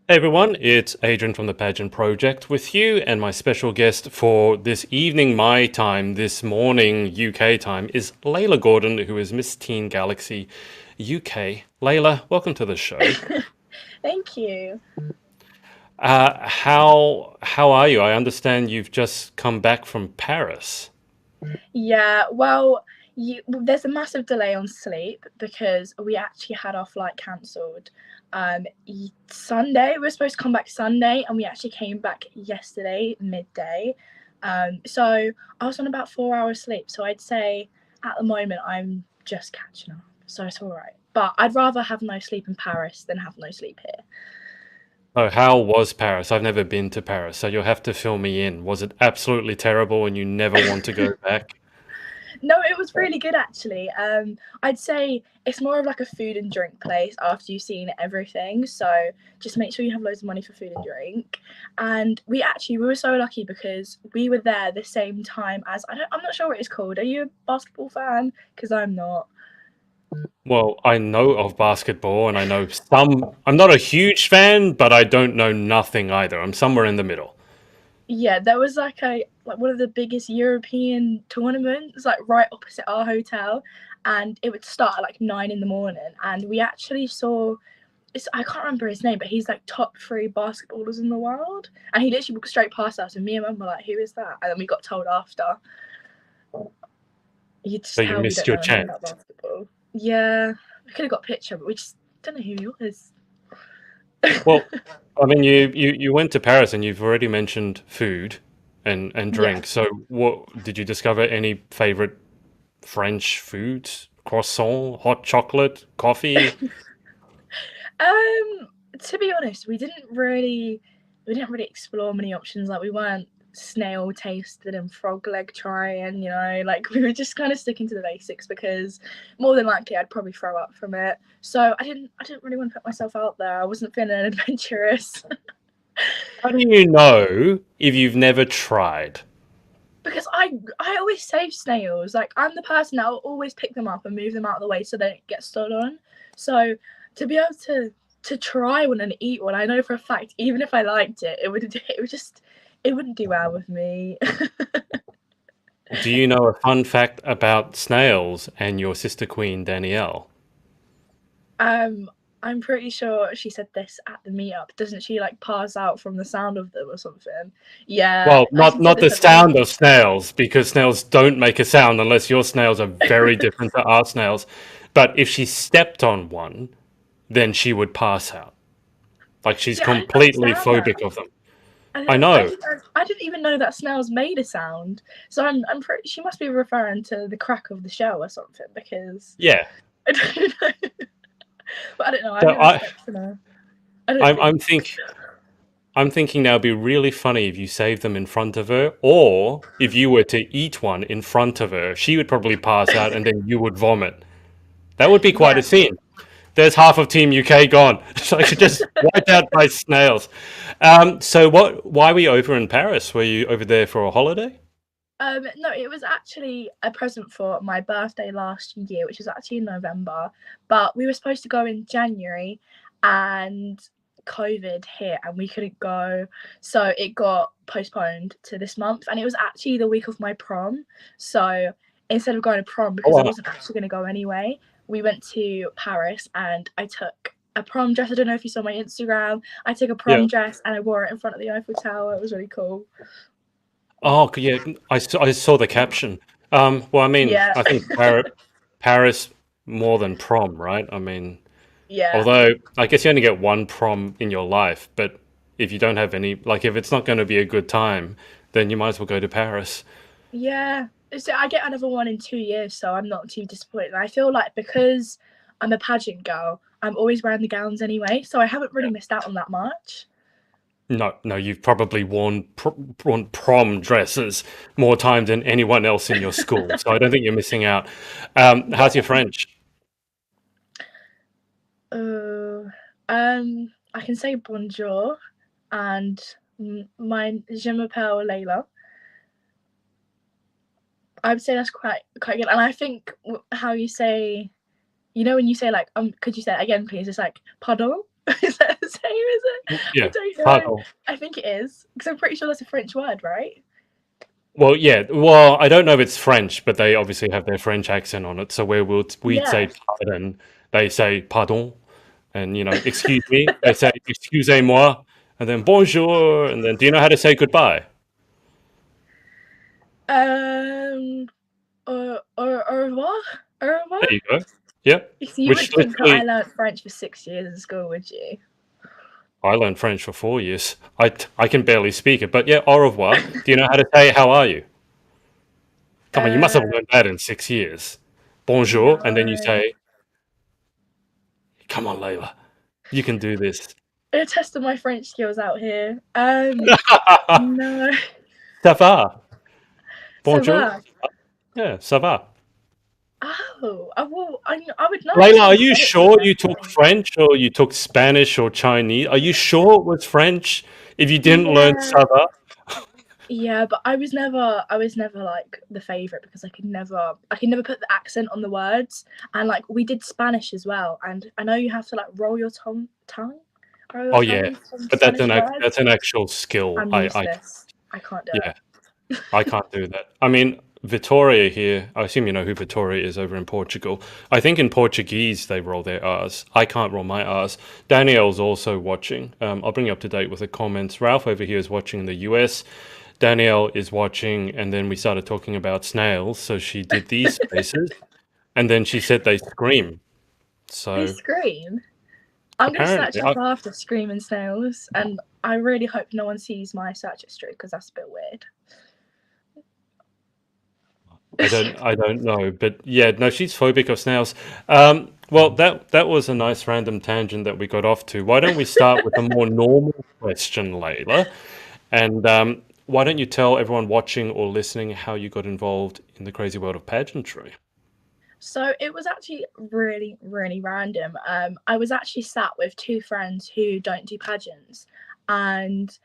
Hey everyone, it's Adrian from the Pageant Project with you, and my special guest for this evening, my time, this morning, UK time, is Layla Gordon, who is Miss Teen Galaxy UK. Layla, welcome to the show. Thank you. How are you? I understand you've just come back from Paris. Yeah, well, there's a massive delay on sleep because we actually had our flight cancelled. Sunday, we were supposed to come back Sunday, and we actually came back yesterday midday. So I was on about 4 hours sleep. So I'd say at the moment I'm just catching up. So it's all right. But I'd rather have no sleep in Paris than have no sleep here. Oh, how was Paris? I've never been to Paris, so you'll have to fill me in. Was it absolutely terrible and you never want to go back? No, it was really good actually. I'd say it's more of like a food and drink place after you've seen everything. So just make sure you have loads of money for food and drink. And we were so lucky because we were there the same time as I'm not sure what it's called. Are you a basketball fan? Because I'm not. Well, I know of basketball and I know some. I'm not a huge fan, but I don't know nothing either. I'm somewhere in the middle. Yeah, there was like one of the biggest European tournaments like right opposite our hotel, and it would start at like 9 in the morning, and we actually saw I can't remember his name, but he's like top three basketballers in the world. And he literally walked straight past us, and me and Mum were like, "Who is that?" And then we got told after. You So just you tell we missed don't your know anything chance. about basketball. Yeah, we could have got a picture, but we just don't know who he was. Well, I mean, you went to Paris and you've already mentioned food and Yeah. drink. So what did you discover any favorite French foods? Croissant, hot chocolate, coffee? Um, to be honest, we didn't really explore many options. Like we weren't snail tasted and frog leg trying, like we were just kind of sticking to the basics because more than likely I'd probably throw up from it. So I didn't really want to put myself out there. I wasn't feeling adventurous. How do you know if you've never tried? Because I always save snails. Like I'm the person that will always pick them up and move them out of the way so they don't get stood on. So to be able to try one and eat one, I know for a fact, even if I liked it, it wouldn't do well with me. Do you know a fun fact about snails and your sister queen, Danielle? um, I'm pretty sure she said this at the meetup. Doesn't she like pass out from the sound of them or something? Yeah, Well, she said not this the at the sound meetup. of snails, because snails don't make a sound unless your snails are very different to our snails. But if she stepped on one, then she would pass out. Like she's See, I didn't completely understand that. phobic of them. I I didn't, I know. didn't, I didn't even know that snails made a sound. So I'm pretty. She must be referring to the crack of the shell or something because Yeah. I don't know. But I don't know. I've So never stepped in a. I don't I'm, think. I'm think, I'm thinking now it'd be really funny if you saved them in front of her, or if you were to eat one in front of her, she would probably pass out and then you would vomit. That would be quite Yeah. a scene. There's half of Team UK gone. So I should just wiped out by snails. So what? Why were you over in Paris? Were you over there for a holiday? No, it was actually a present for my birthday last year, which was actually in November. But we were supposed to go in January, and COVID hit, and we couldn't go. So it got postponed to this month, and it was actually the week of my prom. So instead of going to prom, Oh because I wow. wasn't actually going to go anyway, we went to Paris, and I took a prom dress. I don't know if you saw my Instagram. I took a Yeah. prom dress and I wore it in front of the Eiffel Tower. It was really cool. Oh yeah. I saw the caption. Well, I mean, Yeah, I think Paris more than prom, right? I mean, yeah. although I guess you only get one prom in your life, but if you don't have any, like if it's not going to be a good time, then you might as well go to Paris. Yeah. So I get another one in 2 years, so I'm not too disappointed. And I feel like because I'm a pageant girl, I'm always wearing the gowns anyway, so I haven't really missed out on that much. No, no, you've probably worn prom dresses more times than anyone else in your school, so I don't think you're missing out. How's Yeah. your French? Uh, I can say bonjour and my je m'appelle Layla. I would say that's quite good. And I think how you say, when you say like could you say it again, please? It's like pardon. Is that the same? Is it? I Yeah, don't know. pardon. I think it is because I'm pretty sure that's a French word, right? Well, yeah. Well, I don't know if it's French, but they obviously have their French accent on it. So where we'd say Yeah. pardon, they say pardon, and excuse me, they say excusez-moi, and then bonjour, and then do you know how to say goodbye? Um. Au revoir. Au revoir. There you go. Yep. So you Which would think that I literally, learnt French for 6 years in school, would you? I learned French for 4 years. I can barely speak it, but yeah, au revoir. Do you know how to say how are you? Come on, you must Uh, have learned that in 6 years. Bonjour, and then you no. say, come on, Layla, you can do this. I'm testing my French skills out here. No. Ça va? Ça Bonjour? va. Yeah, ça va. Oh, well, I would know Layla, are some you French, sure you took definitely. French or you took Spanish or Chinese? Are you sure it was French if you didn't learn Yeah, ça va? yeah, but I was never like the favorite because I could never put the accent on the words, and like we did Spanish as well, and I know you have to like roll your Oh yeah, tongue from but that's Spanish that's words. an actual skill. I'm I useless. I can't do yeah, it. I can't do that. I mean, Vittoria here, I assume you know who Vittoria is over in Portugal. I think in Portuguese they roll their R's. I can't roll my R's. Danielle's also watching. I'll bring you up to date with the comments. Ralph over here is watching in the US. Danielle is watching, and then we started talking about snails. So she did these faces, and then she said they scream. They So scream. I'm gonna search apparently, up after screaming snails, and I really hope no one sees my search history because that's a bit weird. I don't know, but yeah, no, she's phobic of snails. Well, that was a nice random tangent that we got off to. Why don't we start with a more normal question, Layla? And why don't you tell everyone watching or listening how you got involved in the crazy world of pageantry? So it was actually really, really random. I was actually sat with two friends who don't do pageants, and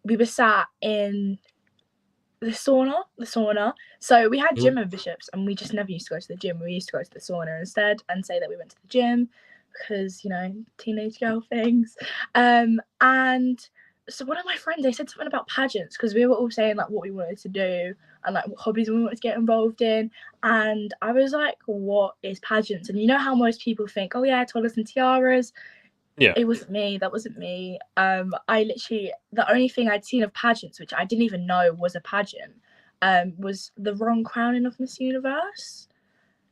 we were sat in the sauna. So we had Mhm. gym memberships, and we just never used to go to the gym. We used to go to the sauna instead, and say that we went to the gym because teenage girl things. And so one of my friends, they said something about pageants because we were all saying like what we wanted to do and like what hobbies we wanted to get involved in. And I was like, what is pageants? And you know how most people think, oh yeah, toilets and tiaras. Yeah. It wasn't me. That wasn't me. I literally the only thing I'd seen of pageants, which I didn't even know was a pageant, was the wrong crowning of Miss Universe.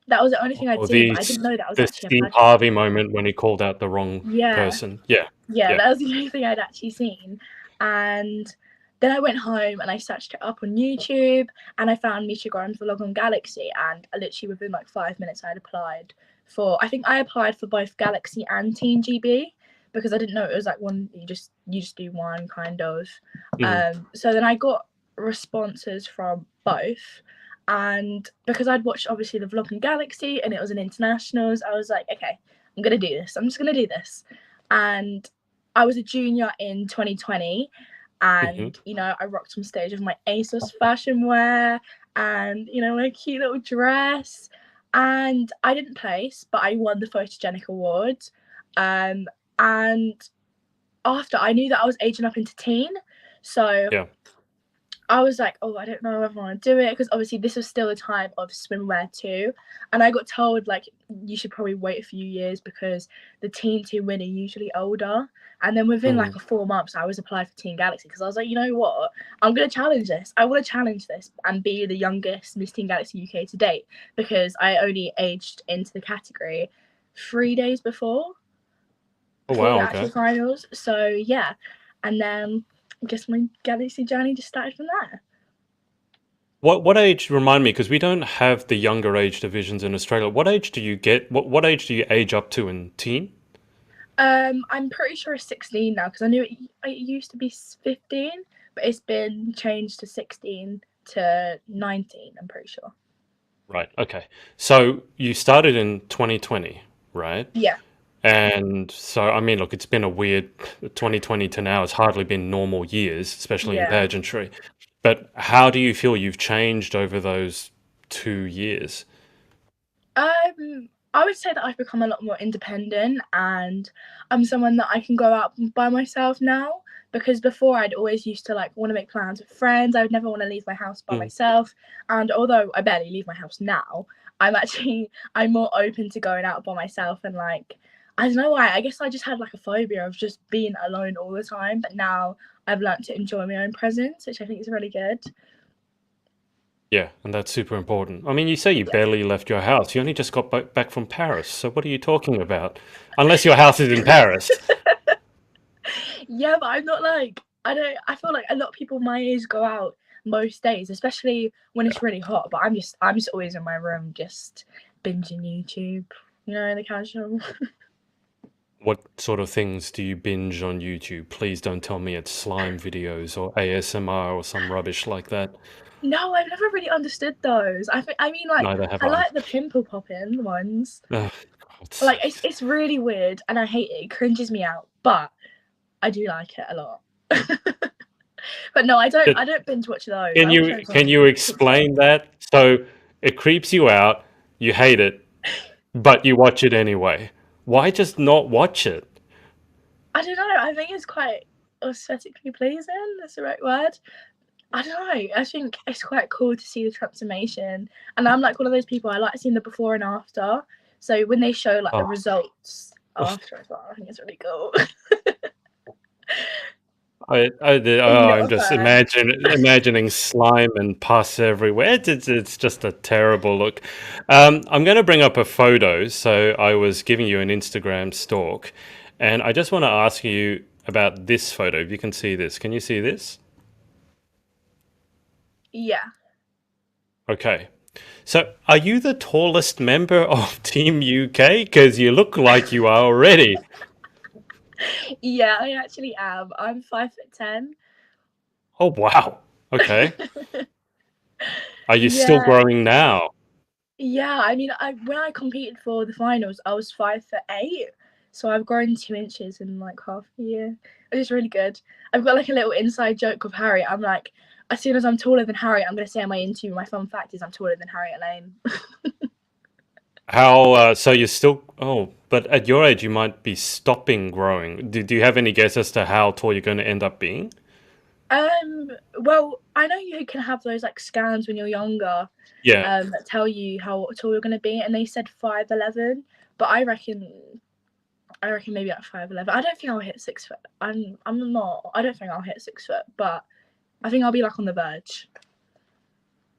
That was the only thing I'd Or seen, but I didn't know that was the actually a Steve pageant. Harvey moment when he called out the wrong Yeah, person. Yeah. yeah, Yeah. that was the only thing I'd actually seen. And then I went home and I searched it up on YouTube and I found Misha Grimes' vlog on Galaxy. And literally within like 5 minutes, I'd applied I think I applied for both Galaxy and Teen GB because I didn't know it was like one, you just do one kind of. Mhm. So then I got responses from both. And because I'd watched obviously the vlog on Galaxy and it was an internationals, I was like, okay, I'm going to do this. I'm just going to do this. And I was a junior in 2020, Mhm. and I rocked on stage with my ASOS fashion wear and my cute little dress. And I didn't place, but I won the photogenic award. Um, and after I knew that I was aging up into teen, so Yeah. I was like, oh, I don't know if I want to do it because obviously this was still a time of swimwear too. And I got told like you should probably wait a few years because the teens who win are usually older. And then within like Mhm. a 4 months, I was applied for Teen Galaxy because I was like, you know what? I'm gonna challenge this. I want to challenge this and be the youngest Miss Teen Galaxy UK to date because I only aged into the category 3 days Oh before wow. the Okay. actual finals. So yeah, and then I guess my Galaxy journey just started from there. What age, remind me, because we don't have the younger age divisions in Australia. What age do you get? What age do you age up to in teen? I'm pretty sure it's 16 now because I knew it used to be 15, but it's been changed to 16 to 19. I'm pretty sure. Right. Okay. So you started in 2020, right? Yeah, And so, I mean, look, it's been a weird 2020 to now. It's hardly been normal years, especially in yeah. pageantry. But how do you feel you've changed over those 2 years? Um, I would say that I've become a lot more independent, and I'm someone that I can go out by myself now, because before I'd always used to like want to make plans with friends. I would never want to leave my house by Mm. myself. And although I barely leave my house now, I'm more open to going out by myself, and like I don't know why. I guess I just had like a phobia of just being alone all the time, but now I've learned to enjoy my own presence, which I think is really good. Yeah, and that's super important. I mean, you say you barely left your house. You only just got back from Paris. So what are you talking about? Unless your house is in Paris. Yeah, but I'm not like I don't. I feel like a lot of people my age go out most days, especially when it's really hot. But I'm just always in my room, just binging YouTube. You know, the casual. What sort of things do you binge on YouTube? Please don't tell me it's slime videos or ASMR or some rubbish like that. No, I've never really understood those. I mean, like Neither have I I. like the pimple popping ones. Oh, God's Like it's sakes. it's really weird, and I hate it. It cringes me out, but I do like it a lot. But no, I don't. It- I don't binge watch those. Can I watch you those can on you TikTok. explain that? So it creeps you out, you hate it, but you watch it anyway. Why just not watch it? I don't know. I think it's quite aesthetically pleasing. That's the right word. I don't know. I think it's quite cool to see the transformation. And I'm like one of those people, I like seeing the before and after. So when they show like the Oh. results after as well, I think it's really cool. Are you not I'm a just fan? imagining slime and pus everywhere. It's just a terrible look. I'm going to bring up a photo. So I was giving you an Instagram stalk, and I just want to ask you about this photo. If you can see this, can you see this? Yeah. Okay. So are you the tallest member of Team UK? Because you look like you are already. Yeah, I actually am. I'm 5'10". Oh wow. Okay. Are you still Yeah. growing now? Yeah, I mean, when I competed for the finals, I was 5'8", so I've grown 2 inches in like half a year. It's really good. I've got like a little inside joke with Harry. I'm like, as soon as I'm taller than Harry, I'm gonna say in my interview, my fun fact is I'm taller than Harriet Lane. How, so you're still, oh, but at your age, you might be stopping growing. Do you have any guess as to how tall you're going to end up being? Well, I know you can have those like scans when you're younger, Yeah. that tell you how tall you're gonna be, and they said 5'11", but I reckon maybe like 5'11". I don't think I'll hit 6 foot. I'm not. I don't think I'll hit 6 foot, but I think I'll be like on the verge.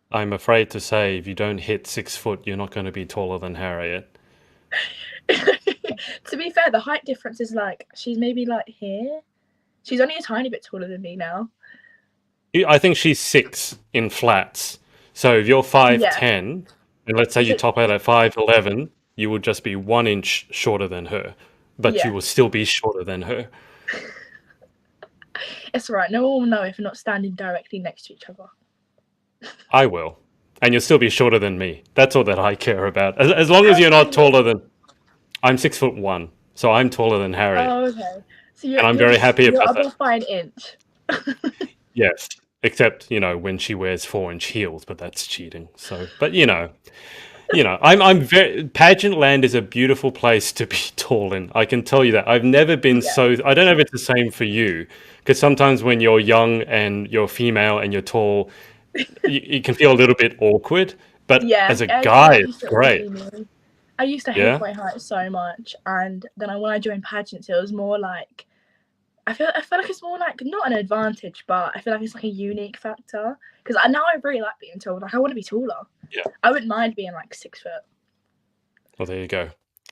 I'm afraid to say if you don't hit 6 foot, you're not going to be taller than Harriet. To be fair, the height difference is like she's maybe like here. She's only a tiny bit taller than me now. I think she's 6 in flats. So if you're Yeah. 5'10", and let's say you So top out at 5'11", you would just be 1 inch shorter than her, but you yeah, will still be shorter than her. it's alright. No one will know if we're not standing directly next to each other. I will. And you'll still be shorter than me. That's all that I care about. As long as How you're tall are not taller you? than I'm 6'1", so I'm taller than Harriet, Oh, okay. So and I'm you're very just happy you're about that. above by an inch. Yes, except when she wears 4-inch heels, but that's cheating. So, but I'm very pageant land is a beautiful place to be tall in. I can tell you that. I've never been Yeah. so. I don't know if it's the same for you, because sometimes when you're young and you're female and you're tall, you can feel a little bit awkward. But Yeah, as a yeah, guy, that it's used to always great. be me. I used to hate Yeah. my height so much, and then when I joined pageants, it was more like I feel like it's more like not an advantage, but I feel like it's like a unique factor because now I really like being tall. Like I want to be taller. Yeah. I wouldn't mind being like 6 foot. Well, there you go.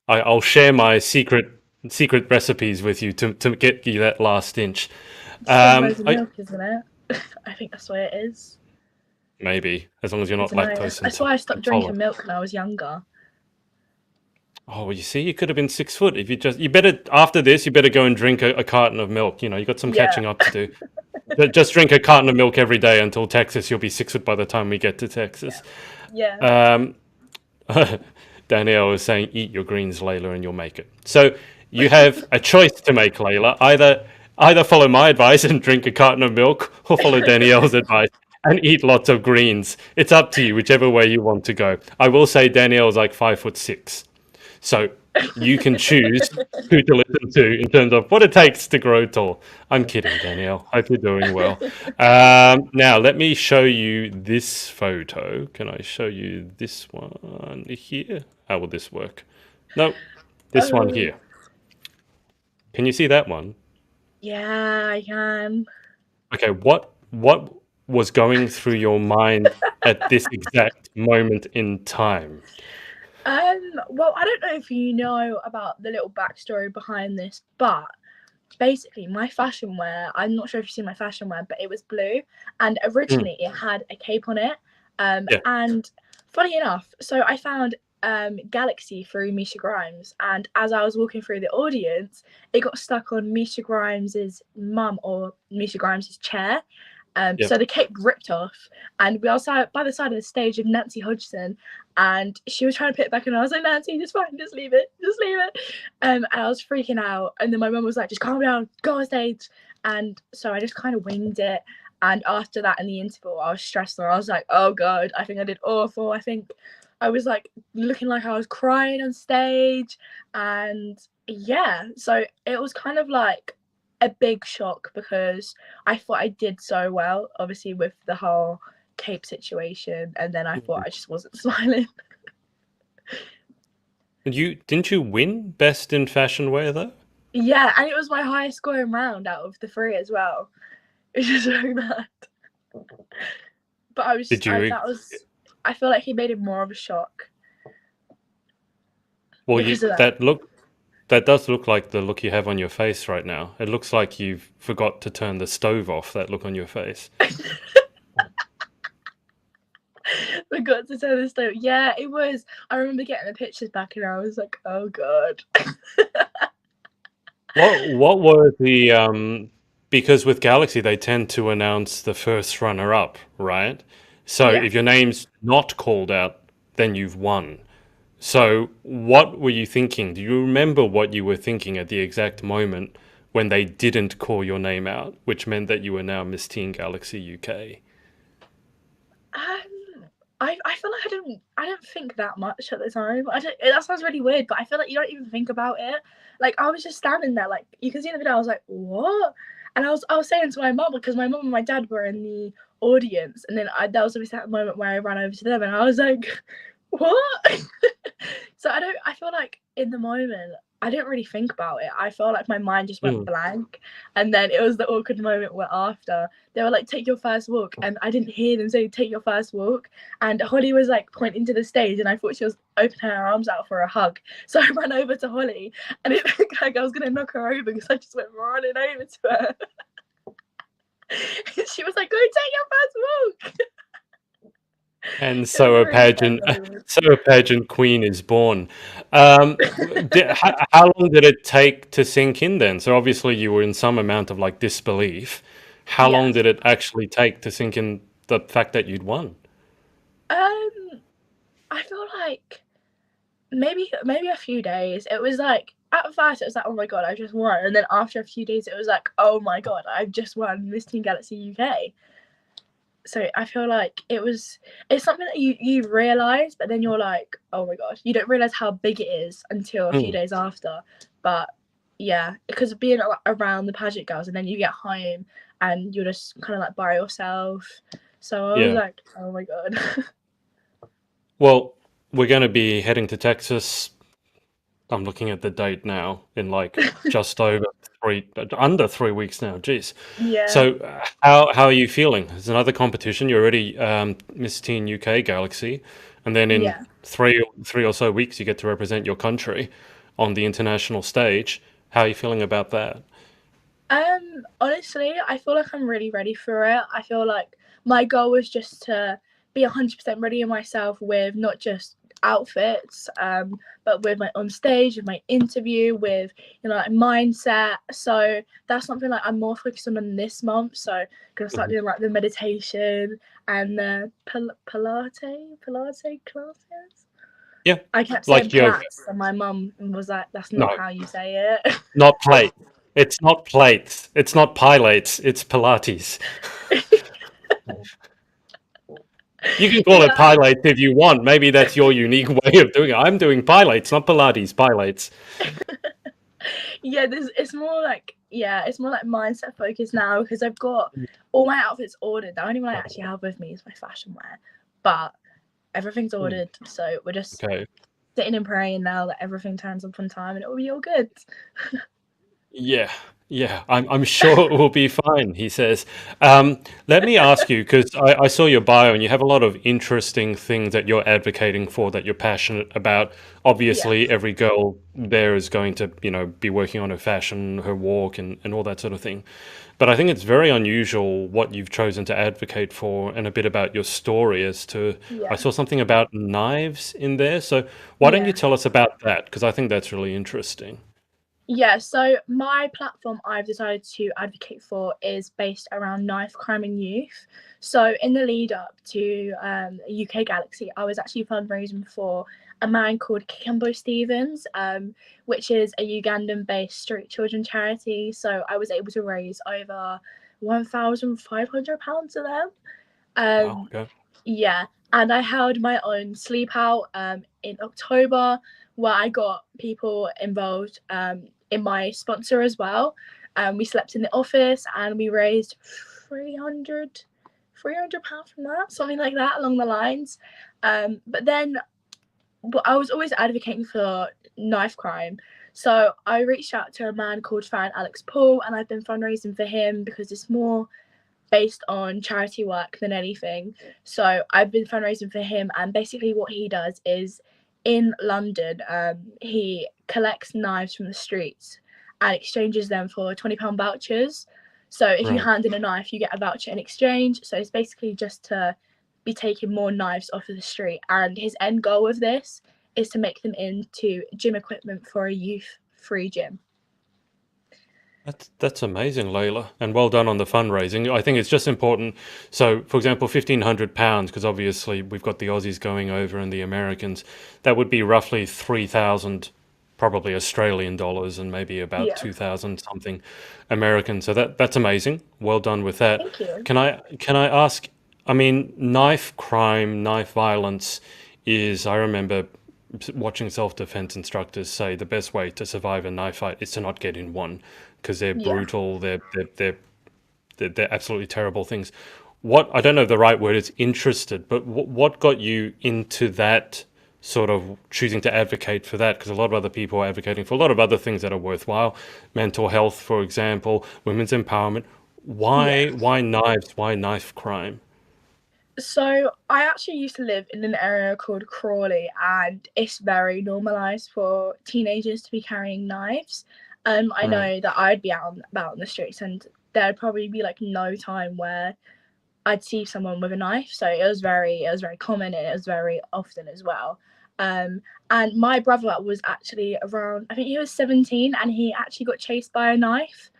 I'll share my secret recipes with you to get you that last inch. Just drink loads of I milk, isn't it? I think that's the way it is. maybe as long as you're I not don't know. lactose That's why I stopped drinking intolerant. milk when I was younger. Oh, well, you see, you could have been 6 foot if you better after this. You better go and drink a carton of milk. You got some Yeah, catching up to do. Just drink a carton of milk every day until Texas. You'll be 6 foot by the time we get to Texas. yeah. Um, Danielle was saying, "Eat your greens, Layla, and you'll make it." So you have a choice to make, Layla. Either follow my advice and drink a carton of milk, or follow Danielle's advice and eat lots of greens. It's up to you, whichever way you want to go. I will say Danielle's like 5'6", So you can choose who to listen to in terms of what it takes to grow tall. I'm kidding, Danielle. Hope you're doing well. Now, let me show you this photo. Can I show you this one here? How will this work? No, this one Oh, here. Can you see that one? yeah, I can. Okay, what was going through your mind at this exact moment in time? Well, I don't know if you know about the little backstory behind this, but basically my fashion wear, I'm not sure if you've seen my fashion wear, but it was blue and Mm, originally it had a cape on it. yeah, And funny enough, so I found Galaxy through Misha Grimes, and as I was walking through the audience, it got stuck on Misha Grimes's mum or Misha Grimes's chair. yeah. So the cape ripped off, and we also by the side of the stage of Nancy Hodgson, and she was trying to put it back, and I was like, Nancy, it's fine, just leave it, just leave it. And I was freaking out, and then my mum was like, just calm down, go on stage. And so I just kind of winged it. And after that, in the interval, I was stressed, and I was like, oh god, I think I did awful. I think I was like looking like I was crying on stage, and yeah, so it was kind of like a big shock because I thought I did so well, obviously with the whole cape situation, and then I thought I just wasn't smiling. You didn't you win best in fashion wear though? Yeah, and it was my highest scoring round out of the three as well. It's just so bad. But Did you? I feel like he made it more of a shock Well, because of that. that does look like the look you have on your face right now. It looks like you've forgot to turn the stove off. That look on your face. Forgot to tell this story. Yeah, it was. I remember getting the pictures back and I was like, oh god. What were the because with Galaxy they tend to announce the first runner up, right? So Yeah. if your name's not called out, then you've won. So what were you thinking? Do you remember what you were thinking at the exact moment when they didn't call your name out, which meant that you were now Miss Teen Galaxy UK? I feel like I don't think that much at the time. I don't, that sounds really weird, but I feel like you don't even think about it. Like I was just standing there, like you can see in the video. I was like, what? And I was saying to my mum because my mum and my dad were in the audience, and then that was obviously that moment where I ran over to them, and I was like, what? So I feel like in the moment I didn't really think about it. I felt like my mind just went Mm. blank, and then it was the awkward moment where after they were like, take your first walk, and I didn't hear them say take your first walk, and Holly was like pointing to the stage, and I thought she was opening her arms out for a hug, so I ran over to Holly, and it looked like I was gonna knock her over because I just went running over to her. She was like, go take your first walk. And It was so a a really funny pageant, moment. so a pageant queen is born. How long did it take to sink in then? So obviously you were in some amount of like disbelief. How Yeah. long did it actually take to sink in the fact that you'd won? um I feel like maybe a few days. It was like at first it was like, oh my god, I just won, and then after a few days it was like, oh my god, I've just won Miss Teen Galaxy UK. So I feel like it's something that you realize, but then you're like, oh my gosh, you don't realize how big it is until a few Mm, days after. But yeah, because of being around the pageant girls, and then you get home and you're just kind of like by yourself. So I was yeah. like, oh my god. Well, we're going to be heading to Texas. I'm looking at the date now in like just over under 3 weeks now. Jeez. Yeah, So how are you feeling? It's another competition. You're already Miss Teen UK Galaxy, and then in yeah. three or so weeks you get to represent your country on the international stage. How are you feeling about that? Honestly, I feel like I'm really ready for it. I feel like my goal was just to be 100% ready in myself with not just outfits, but with my on stage, with my interview, with like mindset. So that's something like I'm more focused on this month. So gonna start Mhm. doing like the meditation and the Pilates classes. Yeah, I kept saying like yoga. Pilates, and my mum was like, "That's No, not how you say it." not plate. It's not plates. It's not pilates. It's Pilates. You can call it Yeah, pilates if you want. Maybe that's your unique way of doing it. I'm doing pilates, not Pilates, pilates. yeah. It's more like, yeah, it's more like mindset focused now because I've got all my outfits ordered. The only one I actually have with me is my fashion wear, but everything's Hmm, ordered. So we're just okay. sitting and praying now that everything turns up on time and it will be all good. Yeah, yeah, I'm sure it will be fine, he says. Let me ask you, because I saw your bio and you have a lot of interesting things that you're advocating for, that you're passionate about. Yeah, Obviously, every girl there is going to, be working on her fashion, her walk, and all that sort of thing. But I think it's very unusual what you've chosen to advocate for and a bit about your story as to, I yeah, saw something about knives in there. So why don't you yeah. tell us about that? Because I think that's really interesting. Yeah, so my platform I've decided to advocate for is based around knife crime in youth. So in the lead up to UK Galaxy, I was actually fundraising for a man called Kimbo Stevens, which is a Ugandan-based street children charity. So I was able to raise over £1,500 for them. Wow, Um, okay. yeah, and I held my own sleep out in October where I got people involved in my sponsor as well. We slept in the office and we raised 300 £300 from that, something like that along the lines. But then but I was always advocating for knife crime. So I reached out to a man called Farron Alex Paul and I've been fundraising for him because it's more based on charity work than anything. So I've been fundraising for him, and basically what he does is in London, he collects knives from the streets and exchanges them for £20 vouchers. So if you Right. hand in a knife, you get a voucher in exchange. So it's basically just to be taking more knives off of the street. And his end goal with this is to make them into gym equipment for a youth free gym. That's amazing, Layla, and well done on the fundraising. I think it's just important. So, for example, £1,500, because obviously we've got the Aussies going over and the Americans. That would be roughly 3,000, probably Australian dollars, and maybe about Yeah. 2,000 something American. So that's amazing. Well done with that. Thank you. Can I ask? I mean, knife crime, knife violence is. I remember watching self-defense instructors say the best way to survive a knife fight is to not get in one because they're Yeah. brutal, they're absolutely terrible things. What I don't know if the right word is interested, but what got you into that sort of choosing to advocate for that? Because a lot of other people are advocating for a lot of other things that are worthwhile, mental health, for example, women's empowerment. Yeah. Why knives? Why knife crime? So I actually used to live in an area called Crawley, and it's very normalised for teenagers to be carrying knives. I Right. know that I'd be out about in the streets, and there'd probably be like no time where I'd see someone with a knife. So it was very common, and it was very often as well. Um, and my brother was actually around, I think he was 17, and he actually got chased by a knife.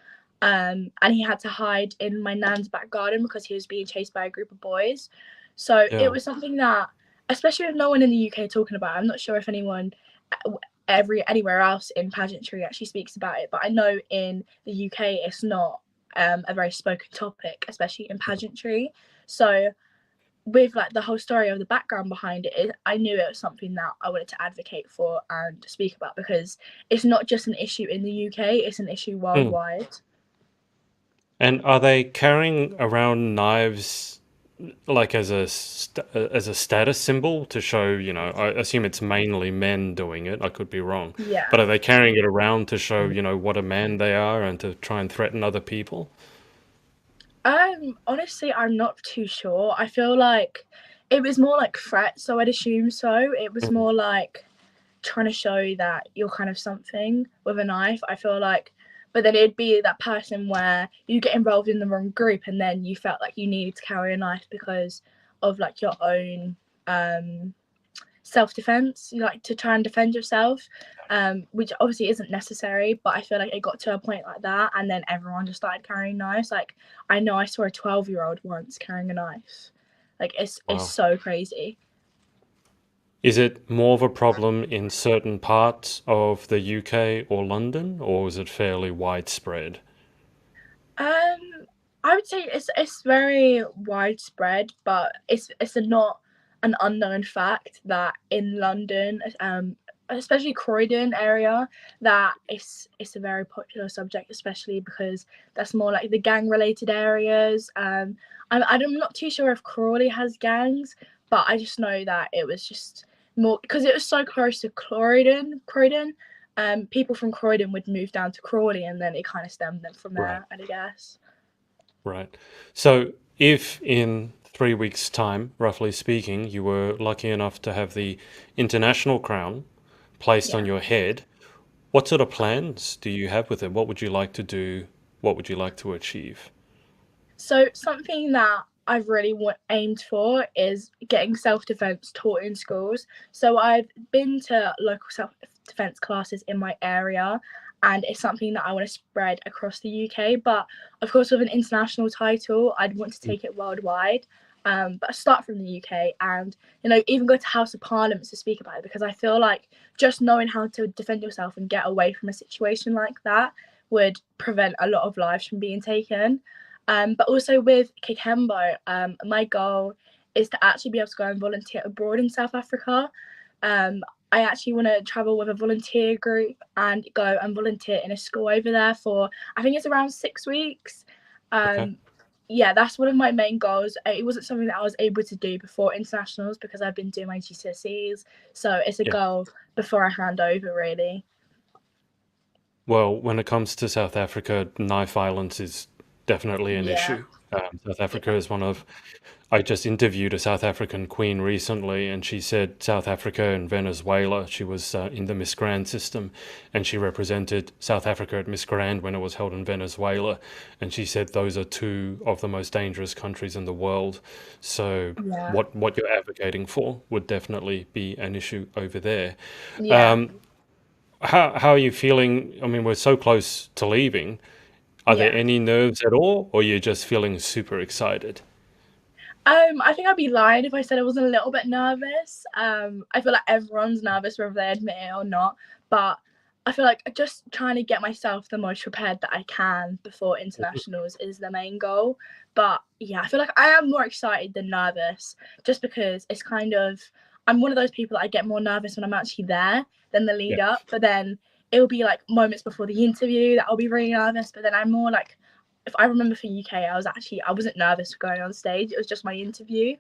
And he had to hide in my nan's back garden because he was being chased by a group of boys. So it Yeah. was something that, especially with no one in the UK talking about it, I'm not sure if anyone anywhere else in pageantry actually speaks about it, but I know in the UK it's not a very spoken topic, especially in pageantry. So with like the whole story of the background behind it, I knew it was something that I wanted to advocate for and speak about because it's not just an issue in the UK; it's an issue Hmm. worldwide. And are they carrying around knives like as a status symbol to show, I assume it's mainly men doing it. I could be wrong, Yeah. but are they carrying it around to show, what a man they are and to try and threaten other people? Honestly, I'm not too sure. I feel like it was more like threat, so I'd assume so. It was Mm, more like trying to show that you're kind of something with a knife. I feel like, but then it'd be that person where you get involved in the wrong group and then you felt like you needed to carry a knife because of like your own um self-defense, you like to try and defend yourself, which obviously isn't necessary, but I feel like it got to a point like that and then everyone just started carrying knives. Like I know I saw a 12-year-old once carrying a knife. Like it's wow. so crazy. Is it more of a problem in certain parts of the UK or London, or is it fairly widespread? um I would say it's very widespread, but it's not an unknown fact that in London, especially Croydon area, that it's a very popular subject, especially because that's more like the gang related areas. I'm not too sure if Crawley has gangs, but I just know that it was just more because it was so close to Croydon. People from Croydon would move down to Crawley, and then it kind of stemmed them from Right. there, I guess. Right. So, if in 3 weeks' time, roughly speaking, you were lucky enough to have the international crown placed on Yeah. your head, what sort of plans do you have with it? What would you like to do? What would you like to achieve? So something that I've really aimed for is getting self-defense taught in schools. So I've been to local self-defense classes in my area, and it's something that I want to spread across the UK. But of course, with an international title, I'd want to take it worldwide. But I start from the UK, and even go to House of Parliament to speak about it, because I feel like just knowing how to defend yourself and get away from a situation like that would prevent a lot of lives from being taken. But also with Kikembo, my goal is to actually be able to go and volunteer abroad in South Africa. I actually want to travel with a volunteer group and go and volunteer in a school over there for, I think it's around 6 weeks. Okay. Um, yeah, that's one of my main goals. It wasn't something that I was able to do before internationals because I've been doing my GCSEs. So it's a Yeah. goal before I hand over, really. Well, when it comes to South Africa, knife violence is definitely an Yeah, issue. South Africa yeah, is one of I just interviewed a South African queen recently, and she said South Africa and Venezuela. She was in the Miss Grand system, and she represented South Africa at Miss Grand when it was held in Venezuela. And she said those are two of the most dangerous countries in the world. So yeah, what you're advocating for would definitely be an issue over there. yeah, Um, how are you feeling? I mean, we're so close to leaving. Are there yeah. any nerves at all, or you're just feeling super excited? I think I'd be lying if I said I wasn't a little bit nervous. I feel like everyone's nervous whether they admit it or not, but I feel like just trying to get myself the most prepared that I can before internationals is the main goal. But yeah, I feel like I am more excited than nervous, just because it's kind of, I'm one of those people that I get more nervous when I'm actually there than the Yeah. lead up. But then it'll be like moments before the interview that I'll be really nervous. But then I'm more like, if I remember for UK, I wasn't nervous for going on stage. It was just my interview.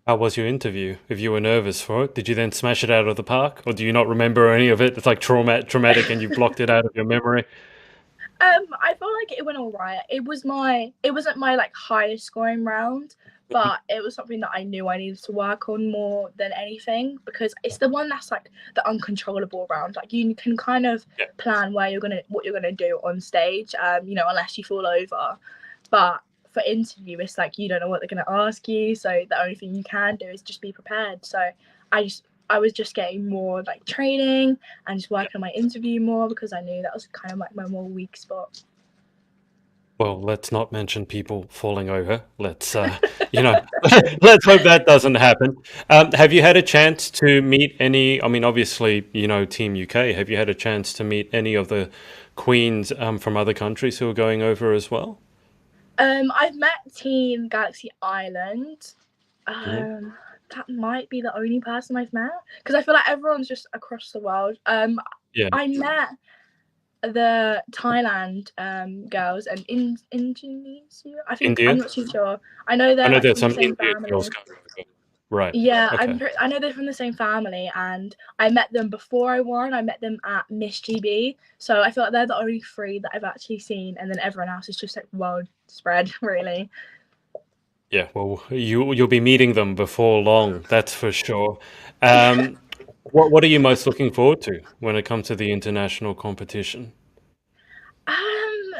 How was your interview? If you were nervous for it, did you then smash it out of the park, or do you not remember any of it? It's like traumatic, and you blocked it out of your memory. I felt like it went all right. It wasn't my like highest scoring round, but it was something that I knew I needed to work on more than anything, because it's the one that's like the uncontrollable round. Like you can kind of Yeah. plan what you're gonna do on stage, unless you fall over. But for interview, it's like you don't know what they're gonna ask you, so the only thing you can do is just be prepared. So I was just getting more like training and just working on my interview more, because I knew that was kind of like my more weak spot. Well, let's not mention people falling over. Let's, let's hope that doesn't happen. Have you had a chance to meet any? I mean, obviously, Team UK. Have you had a chance to meet any of the queens from other countries who are going over as well? I've met Team Galaxy Island. Hmm. That might be the only person I've met, because I feel like everyone's just across the world. Yeah, I met the Thailand girls and in Indonesia. I think I'm India. not too sure. I know I they're know like there's from the some same Indian girls family. going over. Right. Yeah, Okay. I know they're from the same family, and I met them before I won. I met them at Miss GB, so I feel like they're the only three that I've actually seen, and then everyone else is just like world spread, really. Yeah, well, you'll be meeting them before long, that's for sure. Um, what are you most looking forward to when it comes to the international competition? Um,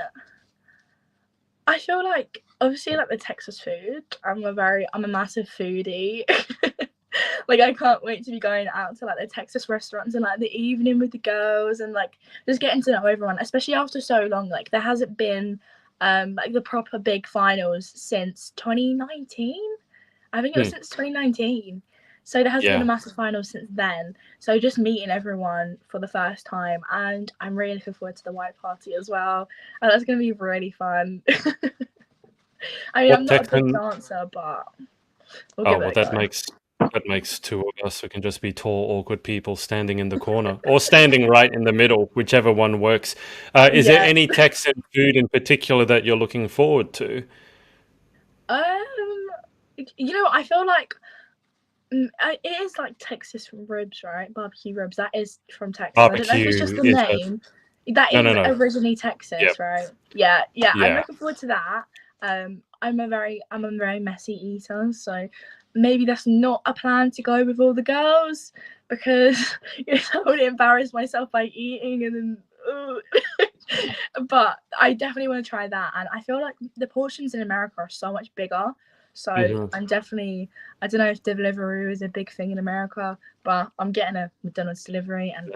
I feel like obviously like the Texas food. I'm a massive foodie. Like I can't wait to be going out to like the Texas restaurants and like the evening with the girls, and like just getting to know everyone, especially after so long. Like there hasn't been like the proper big finals since 2019. I think it was Hmm. since 2019. So there has been a Yeah. massive final since then. So just meeting everyone for the first time, and I'm really looking forward to the white party as well. And that's going to be really fun. I mean, I'm What not a big Texan? dancer, but we'll Oh, give well, it a go. that makes two of us. We can just be tall, awkward people standing in the corner or standing right in the middle, whichever one works. Is there Yeah. any Texan food in particular that you're looking forward to? Um, I feel like it is like Texas ribs, right? Barbecue ribs. That is from Texas. I don't know if it's just Barbecue the is a name. That no, no, is no. originally Yep. Texas, right? Yeah, yeah. I'm Yeah. looking forward to that. I'm a very messy eater, so maybe that's not a plan to go with all the girls because I would embarrass myself by eating and then. But I definitely want to try that, and I feel like the portions in America are so much bigger. So Hmm. I'm definitely. I don't know if Deliveroo is a big thing in America, but I'm getting a McDonald's delivery, and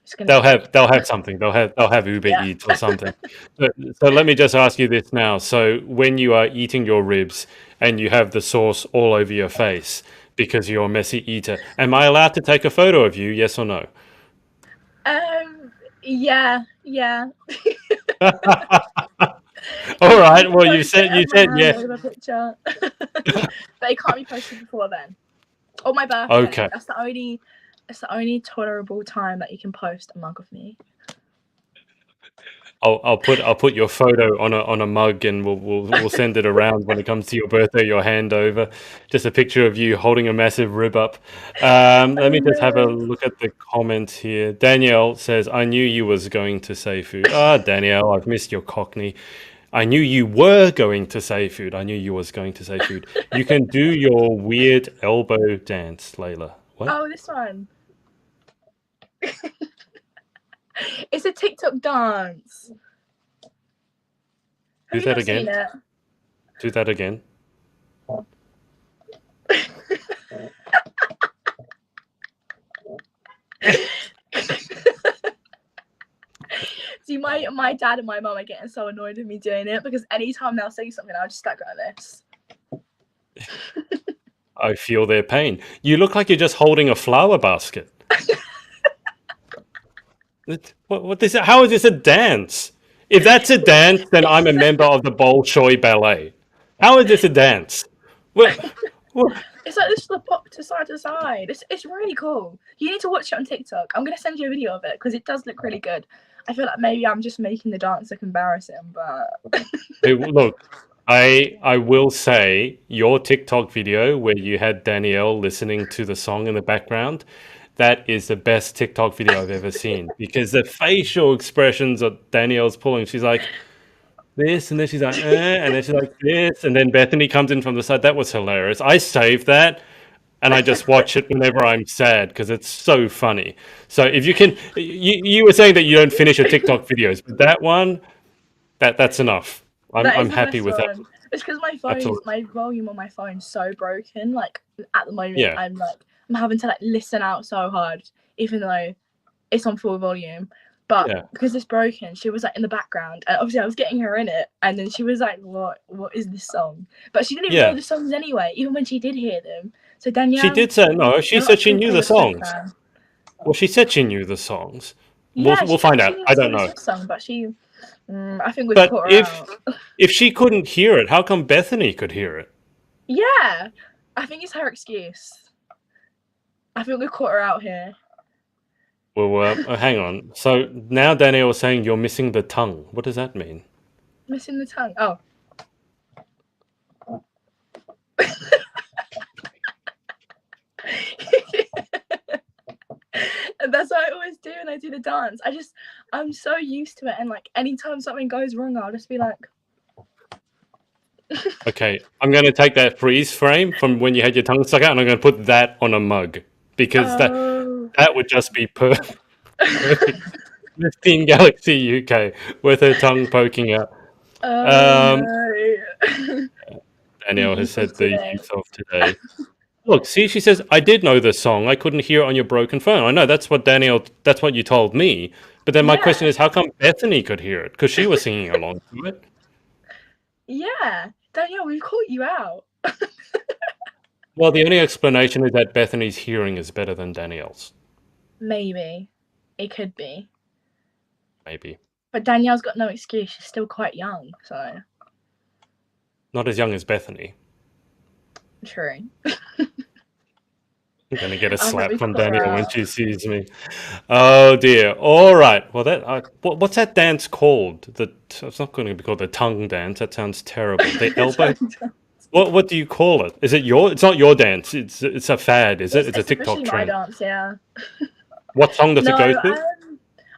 it's gonna be good. They'll have something. They'll have Uber Yeah. Eats or something. So, so let me just ask you this now. So when you are eating your ribs and you have the sauce all over your face because you're a messy eater, am I allowed to take a photo of you? Yes or no? Yeah, yeah. All You right. can Well, post it you as my said yeah. handover picture, but it can't be posted before then. Or my birthday. Okay. That's the only tolerable time that you can post a mug of me. I'll put your photo on a mug and we'll send it around when it comes to your birthday. Your hand over, just a picture of you holding a massive rib up. Let Oh me just have a no. look at the comments here. Danielle says, "I knew you was going to say food." Ah, Danielle, I've missed your Cockney. I knew you were going to say food. I knew you was going to say food. You can do your weird elbow dance, Layla. What? Oh, this one. It's a TikTok dance. Have Do you that not seen again. it? Do that again. See, my dad and my mum are getting so annoyed with me doing it because anytime they'll say something, I'll just start going like this. I feel their pain. You look like you're just holding a flower basket. What is it? How is this a dance? If that's a dance, then I'm a member of the Bolshoi Ballet. How is this a dance? What, what? It's like this the pop to side to side. It's really cool. You need to watch it on TikTok. I'm gonna send you a video of it because it does look really good. I feel like maybe I'm just making the dance look embarrassing, but Hey, look, I will say your TikTok video where you had Danielle listening to the song in the background, that is the best TikTok video I've ever seen because the facial expressions that Danielle's pulling, she's like this, and then she's like, and then she's like this, and then Bethany comes in from the side. That was hilarious. I saved that, and I just watch it whenever I'm sad because it's so funny. So if you can, you were saying that you don't finish your TikTok videos, but that one, that's enough. that I'm is the happy best with that. one. It's because Absolutely. my volume on my phone's so broken. Like at the moment, Yeah. I'm having to like listen out so hard, even though it's on full volume. But Yeah. because it's broken, she was like in the background, and obviously I was getting her in it, and then she was like, What is this song?" But she didn't even know Yeah. the songs anyway, even when she did hear them. So She Danielle, did say no. She you're said she actually a knew the Taylor Swift songs. fan. Well, she said she knew the songs. Yeah, We'll she find said out. she knew I a don't Taylor know. Swift song, but I think we've But caught her out. if she couldn't hear it, how come Bethany could hear it? Yeah, I think it's her excuse. I think we've caught her out here. Well, hang on. So now Danielle was saying you're missing the tongue. What does that mean? Missing the tongue. Oh. And that's what I always do when I do the dance. I'm so used to it, and like anytime something goes wrong, I'll just be like, Okay, I'm going to take that freeze frame from when you had your tongue stuck out, and I'm going to put that on a mug because oh. that would just be perfect. Perfect. Miss Teen Galaxy UK with her tongue poking out. Oh Um, no. The Danielle has youth of said the today. youth of today. Look, see, she says, I did know the song. I couldn't hear it on your broken phone. I know that's what Danielle, that's what you told me. But then my question Yeah. is, how come Bethany could hear it? Because she was singing along to it. Yeah. Danielle, we've caught you out. Well, the only explanation is that Bethany's hearing is better than Danielle's. Maybe. It could be. Maybe. But Danielle's got no excuse. She's still quite young, so. Not as young as Bethany. True. I'm gonna get a I'll let slap me from put her Danielle when out. she sees me. Oh dear. All right. Well, what's that dance called? It's not going to be called the tongue dance. That sounds terrible. The elbow. What do you call it? Is it your? It's not your dance. It's a fad, is it? It's a It's TikTok officially my trend. dance, yeah. What song does it No, go to?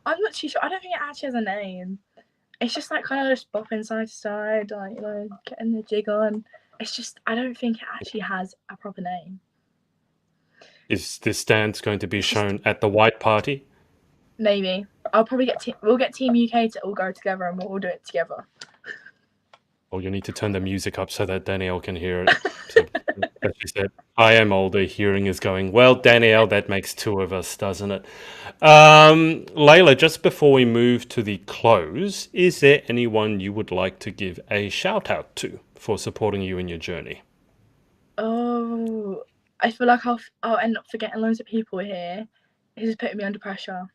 I'm not too sure. I don't think it actually has a name. It's just like kind of just bopping side to side, like, you know, getting the jig on. It's just, I don't think it actually has a proper name. Is this dance going to be shown at the white party? Maybe. I'll probably we'll get Team UK to all go together and we'll all do it together. Or you need to turn the music up so that Danielle can hear it. So, as you said, I am older. Hearing is going well. Danielle, that makes two of us, doesn't it? Layla, just before we move to the close, is there anyone you would like to give a shout out to for supporting you in your journey? Oh, I feel like I'll end up forgetting loads of people here. This is putting me under pressure.